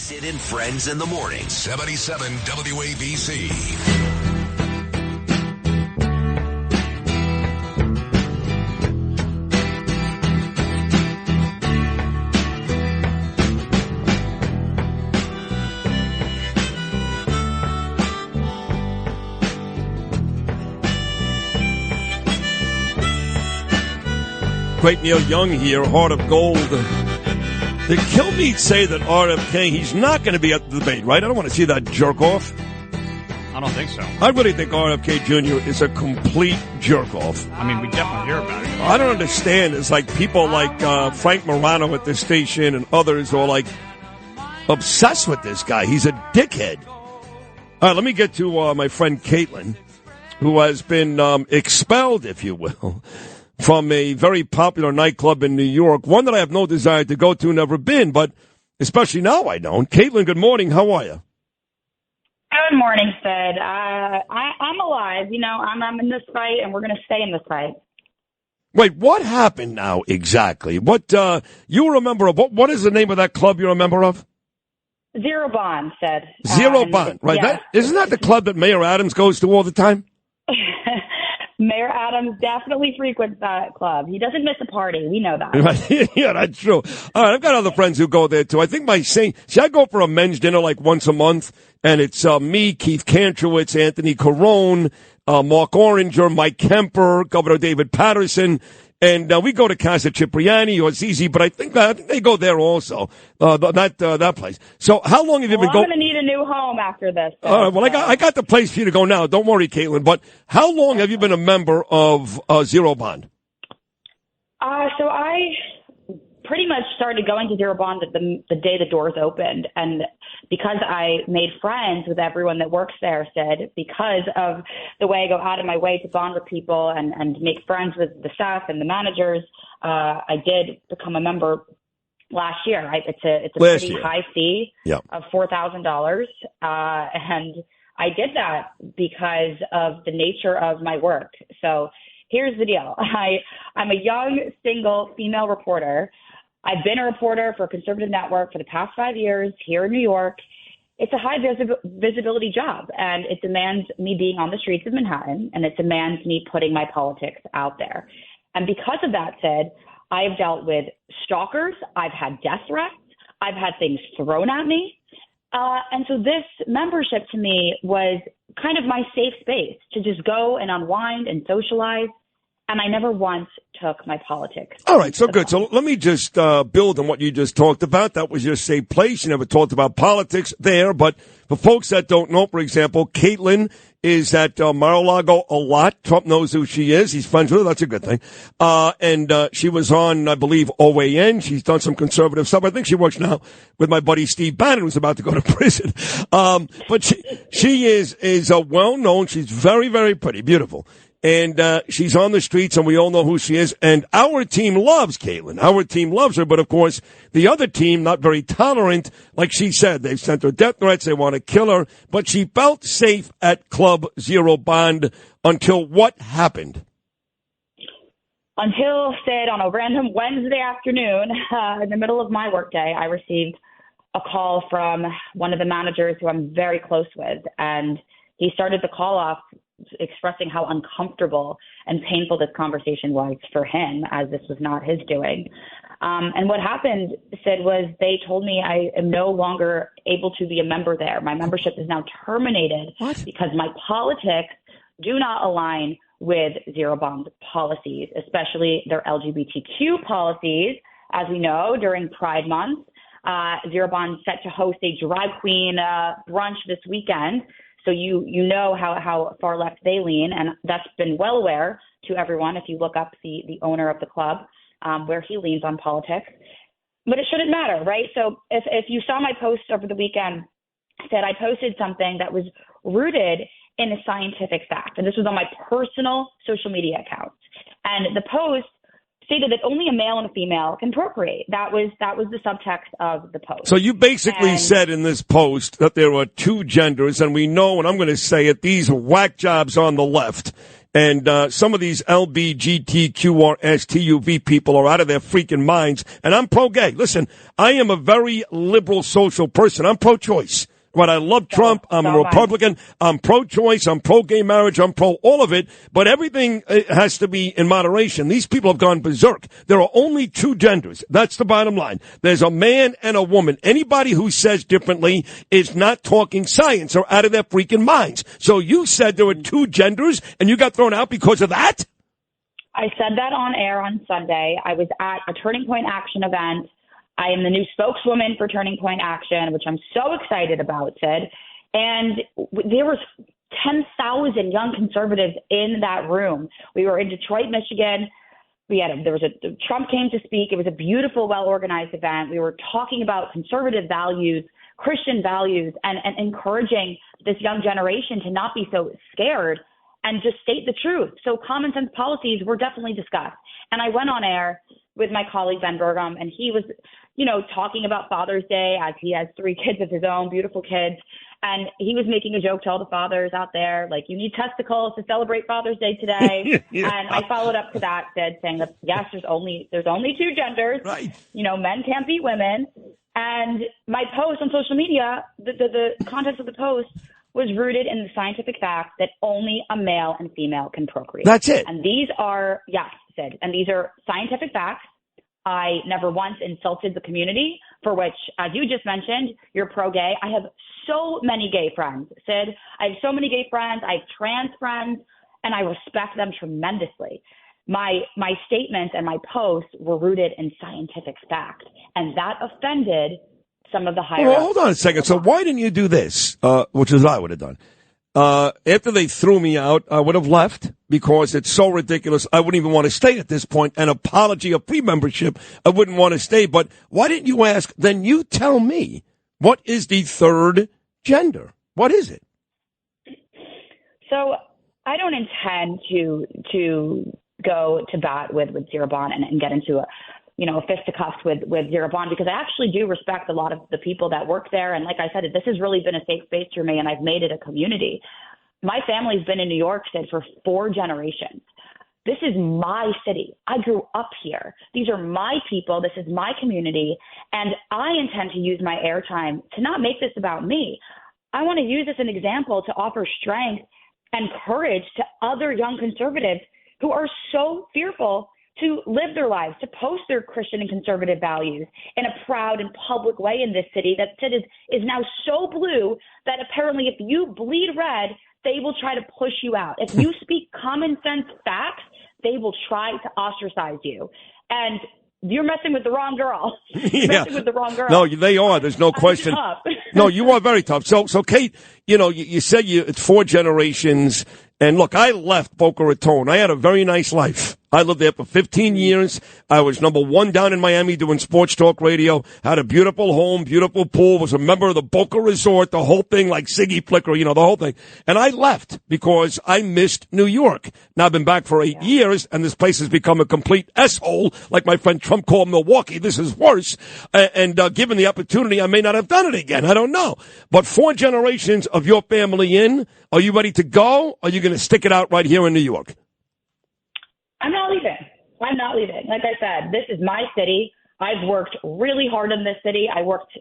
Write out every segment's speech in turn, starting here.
Sid and Friends in the morning. 77 WABC. Great Neil Young here, Heart of Gold. Did Kilmeade say that RFK, he's not going to be at the debate, right? I don't want to see that jerk off. I don't think so. I really think RFK Jr. is a complete jerk off. I mean, we definitely hear about it. I don't understand. It's like people like Frank Morano at this station and others are like obsessed with this guy. He's a dickhead. All right, let me get to my friend Caitlin, who has been expelled, if you will, from a very popular nightclub in New York, one that I have no desire to go to, never been, but especially now I don't. Caitlin, good morning. How are you? Good morning, Sid. I'm alive. You know, I'm in this fight, and we're going to stay in this fight. Wait, what happened now exactly? What you were a member of? What is the name of that club you're a member of? Zero Bond, Sid. Zero Bond, right? Yeah. Isn't that the club that Mayor Adams goes to all the time? Mayor Adams definitely frequents that club. He doesn't miss a party. We know that. Yeah, that's true. All right, I've got other friends who go there, too. I think I go for a men's dinner like once a month, and it's me, Keith Kantrowitz, Anthony Carone, Mark Oranger, Mike Kemper, Governor David Patterson, and we go to Casa Cipriani or Zizi, but I think they go there also, that place. So how long have you been going? I'm going to need a new home after this. All right, well, I got the place for you to go now. Don't worry, Caitlin, but how long have you been a member of Zero Bond? So I pretty much started going to Zero Bond the day the doors opened, and because I made friends with everyone that works there, Sid, because of the way I go out of my way to bond with people and make friends with the staff and the managers, I did become a member last year. It's a pretty high fee of $4,000, and I did that because of the nature of my work. So here's the deal. I'm a young, single, female reporter. I've been a reporter for a conservative network for the past 5 years here in New York. It's a high visibility job, and it demands me being on the streets of Manhattan, and it demands me putting my politics out there. And because of that, Sid, I have dealt with stalkers. I've had death threats. I've had things thrown at me. And so this membership to me was kind of my safe space to just go and unwind and socialize. And I never once took my politics. All right, so good. So let me just build on what you just talked about. That was your safe place. You never talked about politics there. But for folks that don't know, for example, Caitlin is at Mar-a-Lago a lot. Trump knows who she is. He's friends with her. That's a good thing. And she was on, I believe, OAN. She's done some conservative stuff. I think she works now with my buddy Steve Bannon, who's about to go to prison. But she is well-known. She's very, very pretty, beautiful. And she's on the streets, and we all know who she is. And our team loves Caitlin. Our team loves her. But, of course, the other team, not very tolerant. Like she said, they've sent her death threats. They want to kill her. But she felt safe at Club Zero Bond until what happened? Until, Sid, on a random Wednesday afternoon, in the middle of my workday, I received a call from one of the managers who I'm very close with. And he started the call off expressing how uncomfortable and painful this conversation was for him, as this was not his doing. And what happened, Sid, was they told me I am no longer able to be a member there. My membership is now terminated because my politics do not align with Zero Bond policies, especially their LGBTQ policies. As we know, during Pride Month, Zero Bond set to host a drag queen brunch this weekend. So you know how far left they lean, and that's been well aware to everyone if you look up the owner of the club, where he leans on politics. But it shouldn't matter, right? So if you saw my post over the weekend, said I posted something that was rooted in a scientific fact, and this was on my personal social media account. And the post stated that only a male and a female can procreate. That was the subtext of the post. So you basically said in this post that there are two genders, and we know, and I'm going to say it, these whack jobs on the left And some of these LBGTQRSTUV people are out of their freaking minds. And I'm pro-gay. Listen, I am a very liberal social person. I'm pro-choice. But I love Trump. I'm a Republican. I'm pro-choice. I'm pro-gay marriage. I'm pro all of it. But everything has to be in moderation. These people have gone berserk. There are only two genders. That's the bottom line. There's a man and a woman. Anybody who says differently is not talking science or out of their freaking minds. So you said there were two genders and you got thrown out because of that? I said that on air on Sunday. I was at a Turning Point Action event. I am the new spokeswoman for Turning Point Action, which I'm so excited about, Sid. And there was 10,000 young conservatives in that room. We were in Detroit, Michigan. Trump came to speak. It was a beautiful, well-organized event. We were talking about conservative values, Christian values, and encouraging this young generation to not be so scared and just state the truth. So common sense policies were definitely discussed. And I went on air with my colleague Ben Burgum, and he was, talking about Father's Day as he has 3 kids of his own, beautiful kids. And he was making a joke to all the fathers out there, like, you need testicles to celebrate Father's Day today. Yeah. And I followed up to that, saying that, yes, there's only 2 genders. Right. Men can't be women. And my post on social media, the context of the post was rooted in the scientific fact that only a male and female can procreate. That's it. And these are, yes, Sid, and these are scientific facts. I never once insulted the community, for which, as you just mentioned, you're pro-gay. I have so many gay friends, Sid. I have so many gay friends. I have trans friends, and I respect them tremendously. My statements and my posts were rooted in scientific fact, and that offended some of the higher. Well, hold on a second. So why didn't you do this, which is what I would have done? After they threw me out, I would have left because it's so ridiculous. I wouldn't even want to stay at this point. An apology of pre-membership, I wouldn't want to stay. But why didn't you ask? Then you tell me, what is the third gender? What is it? So I don't intend to go to bat with Zirabon and get into a fisticuffs with Zirabon, because I actually do respect a lot of the people that work there. And like I said, this has really been a safe space for me, and I've made it a community. My family's been in New York, Sid, for 4 generations. This is my city. I grew up here. These are my people. This is my community. And I intend to use my airtime to not make this about me. I want to use this as an example to offer strength and courage to other young conservatives who are so fearful to live their lives, to post their Christian and conservative values in a proud and public way in this city that is now so blue that apparently if you bleed red, they will try to push you out. If you speak common sense facts, they will try to ostracise you. And you're messing with the wrong girl. You're messing with the wrong girl. No, they are. There's no question. No, you are very tough. So Kate, you said it's 4 generations. And look, I left Boca Raton. I had a very nice life. I lived there for 15 years. I was number 1 down in Miami doing sports talk radio. Had a beautiful home, beautiful pool. Was a member of the Boca Resort, the whole thing, like Siggy Flicker, the whole thing. And I left because I missed New York. Now I've been back for 8 years, and this place has become a complete S-hole, like my friend Trump called Milwaukee. This is worse. And given the opportunity, I may not have done it again. I don't know. But 4 generations of your family in, are you ready to go? Or are you going to stick it out right here in New York? I'm not leaving. Like I said, this is my city. I've worked really hard in this city. I worked,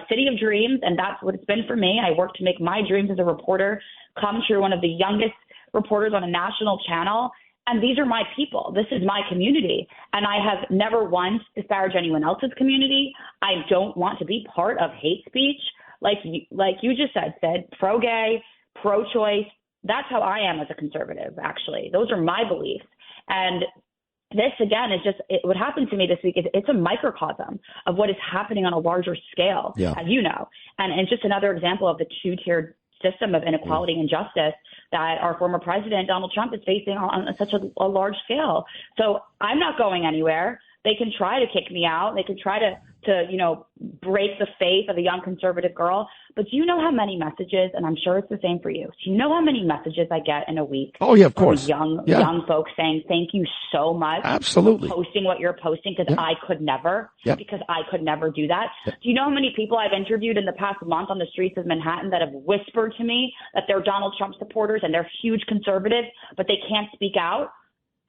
city of dreams, and that's what it's been for me. I worked to make my dreams as a reporter come true, one of the youngest reporters on a national channel. And these are my people. This is my community. And I have never once disparaged anyone else's community. I don't want to be part of hate speech. Like you just said, pro-gay, pro-choice. That's how I am as a conservative, actually. Those are my beliefs. And this, again, is just what happened to me this week. It's a microcosm of what is happening on a larger scale, as you know. And it's just another example of the 2-tiered system of inequality and justice that our former president, Donald Trump, is facing on such a large scale. So I'm not going anywhere. They can try to kick me out. They can try to to, break the faith of a young conservative girl. But do you know how many messages, and I'm sure it's the same for you, do you know how many messages I get in a week? Oh, yeah, of from course. young folks saying, thank you so much Absolutely. for posting what you're posting because I could never, because I could never do that. Do you know how many people I've interviewed in the past month on the streets of Manhattan that have whispered to me that they're Donald Trump supporters and they're huge conservatives, but they can't speak out?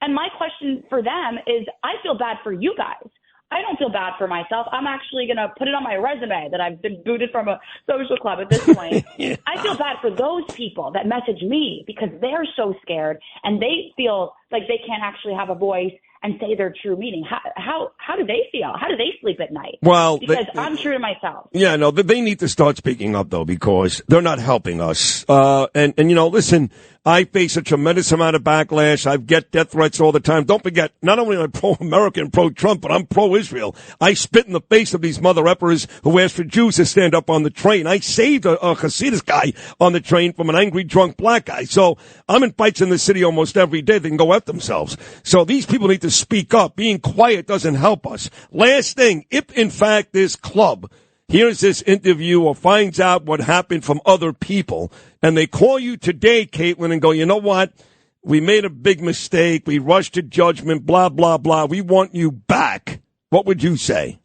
And my question for them is, I feel bad for you guys. I don't feel bad for myself. I'm actually going to put it on my resume that I've been booted from a social club at this point. I feel bad for those people that message me because they're so scared and they feel like they can't actually have a voice and say their true meaning. How do they feel? How do they sleep at night? Well, because I'm true to myself. Yeah, no, they need to start speaking up, though, because they're not helping us. And listen, I face a tremendous amount of backlash. I get death threats all the time. Don't forget, not only am I pro-American, pro-Trump, but I'm pro-Israel. I spit in the face of these mother effers who asked for Jews to stand up on the train. I saved a Hasidus guy on the train from an angry, drunk black guy. So I'm in fights in the city almost every day. They can go F themselves. So these people need to speak up. Being quiet doesn't help us. Last thing, if in fact this club hears this interview or finds out what happened from other people, and they call you today, Caitlin, and go, you know what? We made a big mistake. We rushed to judgment, blah, blah, blah. We want you back. What would you say?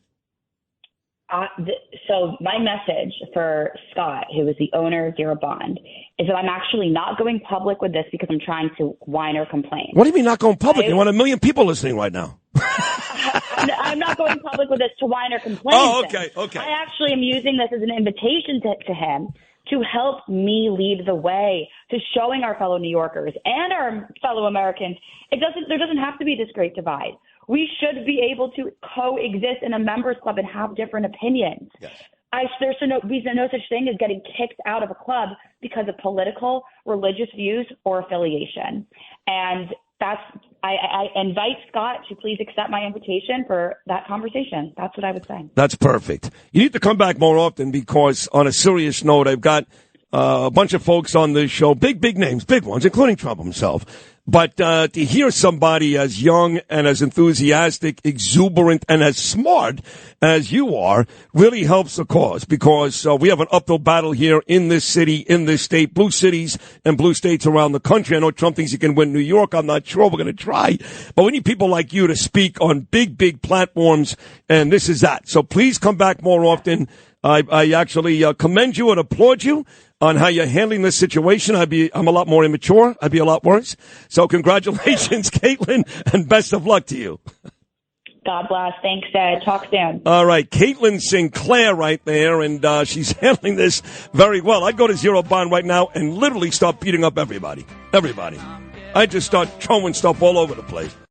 So my message for Scott, who is the owner of Zero Bond, is that I'm actually not going public with this because I'm trying to whine or complain. What do you mean not going public? You want 1 million people listening right now. I'm not going public with this to whine or complain. Oh, okay. I actually am using this as an invitation to him to help me lead the way to showing our fellow New Yorkers and our fellow Americans there doesn't have to be this great divide. We should be able to coexist in a members club and have different opinions. Yes. There's no such thing as getting kicked out of a club because of political, religious views or affiliation. And I invite Scott to please accept my invitation for that conversation. That's what I would say. That's perfect. You need to come back more often because, on a serious note, I've got a bunch of folks on this show, big names, big ones, including Trump himself. But to hear somebody as young and as enthusiastic, exuberant, and as smart as you are really helps the cause because we have an uphill battle here in this city, in this state, blue cities and blue states around the country. I know Trump thinks he can win New York. I'm not sure. We're going to try. But we need people like you to speak on big platforms, and this is that. So please come back more often. I actually commend you and applaud you on how you're handling this situation. I'm a lot more immature. I'd be a lot worse. So congratulations, Caitlin, and best of luck to you. God bless. Thanks, Ed. Talk soon. All right. Caitlin Sinclair right there, and she's handling this very well. I'd go to Zero Bond right now and literally start beating up everybody. Everybody. I'd just start throwing stuff all over the place.